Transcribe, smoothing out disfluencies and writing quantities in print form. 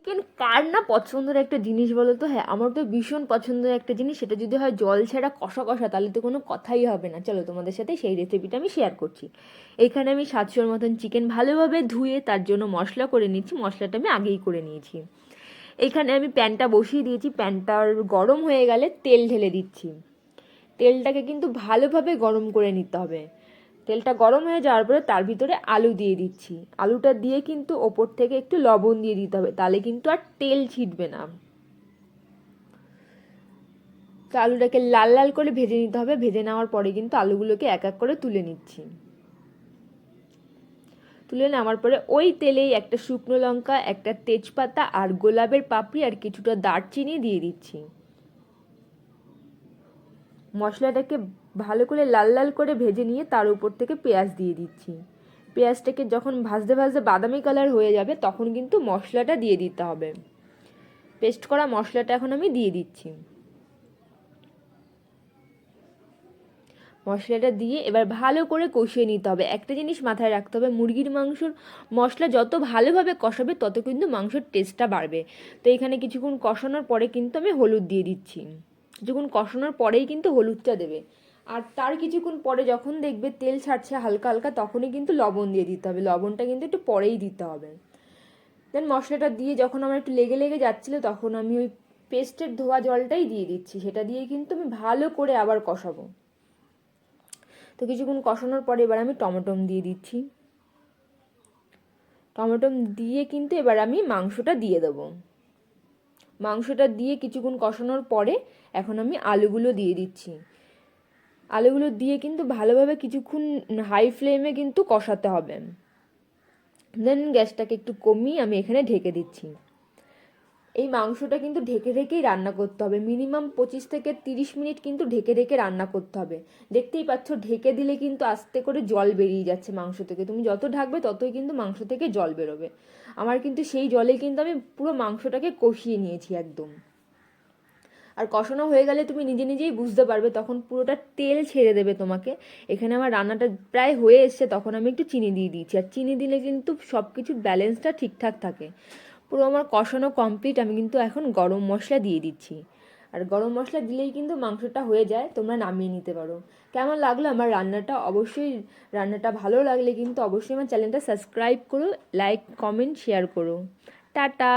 Chicken কার না পছন্দের একটা জিনিস বলো তো? হ্যাঁ, আমার তো ভীষণ পছন্দের একটা জিনিস, সেটা যদি হয় জল ছাড়া কষা কষা, তাহলে তো কোনো কথাই হবে না। চলো তোমাদের সাথে সেই রেসিপিটা আমি শেয়ার করছি। এখানে আমি 700-র মতন চিকেন ভালোভাবে ধুয়ে তার জন্য মশলা করে নিচ্ছি। মশলাটা আমি আগেই করে নিয়েছি। এখানে আমি প্যানটা বসিয়ে দিয়েছি, প্যানটার গরম হয়ে গেলে তেল ঢেলে দিচ্ছি। তেলটাকে কিন্তু ভালোভাবে গরম করে নিতে হবে। তেলটা গরম হয়ে যাওয়ার পরে তার ভিতরে আলু দিয়ে দিচ্ছি। আলুটা দিয়ে কিন্তু ওপর থেকে একটু লবণ দিয়ে দিতে হবে, তাহলে কিন্তু আর তেল ছিটবে না। তো আলুটাকে লাল লাল করে ভেজে নিতে হবে। ভেজে নেওয়ার পরে কিন্তু আলুগুলোকে এক এক করে তুলে নিচ্ছি। তুলে নেওয়ার পরে ওই তেলেই একটা শুকনো লঙ্কা, একটা তেজপাতা আর গোলাপের পাপড়ি আর কিছুটা দারচিনি দিয়ে দিচ্ছি। মশলাটাকে ভালো করে লাল লাল করে ভেজে নিয়ে তার উপর থেকে পেঁয়াজ দিয়ে দিচ্ছি। পেঁয়াজটাকে যখন ভাজতে ভাজতে বাদামি কালার হয়ে যাবে, তখন কিন্তু মশলাটা দিয়ে দিতে হবে। পেস্ট করা মশলাটা এখন আমি দিয়ে দিচ্ছি। মশলাটা দিয়ে এবার ভালো করে কষিয়ে নিতে হবে। একটা জিনিস মাথায় রাখতে হবে, মুরগির মাংসর মশলা যত ভালোভাবে কষাবে তত কিন্তু মাংসর টেস্টটা বাড়বে। তো এখানে কিছুক্ষণ কষানোর পরে কিন্তু আমি হলুদ দিয়ে দিচ্ছি। কিছুক্ষণ কষানোর পরেই কিন্তু হলুদটা দেবে। আর তার কিছুক্ষণ পরে যখন দেখবে তেল ছাড়ছে হালকা হালকা, তখনই কিন্তু লবণ দিয়ে দিতে হবে। লবণটা কিন্তু একটু পরেই দিতে হবে। দেন মশলাটা দিয়ে যখন আমার একটু লেগে লেগে যাচ্ছিলো, তখন আমি ওই পেস্টের ধোয়া জলটাই দিয়ে দিচ্ছি। সেটা দিয়ে কিন্তু আমি ভালো করে আবার কষাবো। তো কিছুক্ষণ কষানোর পরে এবার আমি টমেটো দিয়ে দিচ্ছি। টমেটো দিয়ে কিন্তু এবার আমি মাংসটা দিয়ে দেবো। মাংসটা দিয়ে কিছুক্ষণ কষানোর পরে এখন আমি আলুগুলো দিয়ে দিচ্ছি। আলুগুলো দিয়ে কিন্তু ভালোভাবে কিছুক্ষণ হাই ফ্লেমে কিন্তু কষাতে হবে। দেন গ্যাসটাকে একটু কমিয়ে আমি এখানে ঢেকে দিচ্ছি। এই মাংসটা কিন্তু ঢেকে ঢেকেই রান্না করতে হবে। মিনিমাম 25 থেকে 30 মিনিট কিন্তু ঢেকে ঢেকে রান্না করতে হবে। দেখতেই পাচ্ছ, ঢেকে দিলে কিন্তু আস্তে করে জল বেরিয়ে যাচ্ছে মাংস থেকে। তুমি যত ঢাকবে ততই কিন্তু মাংস থেকে জল বেরোবে। আমার কিন্তু সেই জলে কিন্তু আমি পুরো মাংসটাকে কষিয়ে নিয়েছি একদম। আর কষানো হয়ে গেলে তুমি নিজে নিজেই বুঝতে পারবে, তখন পুরোটা তেল ছেড়ে দেবে তোমাকে। এখানে আমার রান্নাটা প্রায় হয়ে এসছে, তখন আমি একটু চিনি দিয়ে দিয়েছি। আর চিনি দিলে কিন্তু সব কিছুর ব্যালেন্সটা ঠিকঠাক থাকে। পুরো আমার কষানো কমপ্লিট। আমি কিন্তু এখন গরম মশলা দিয়ে দিচ্ছি। আর গরম মশলা দিলেই কিন্তু মাংসটা হয়ে যায়, তোমরা নামিয়ে নিতে পারো। কেমন লাগলো আমার রান্নাটা? অবশ্যই রান্নাটা ভালো লাগলে কিন্তু অবশ্যই আমার চ্যানেলটা সাবস্ক্রাইব করো, লাইক কমেন্ট শেয়ার করো। টাটা।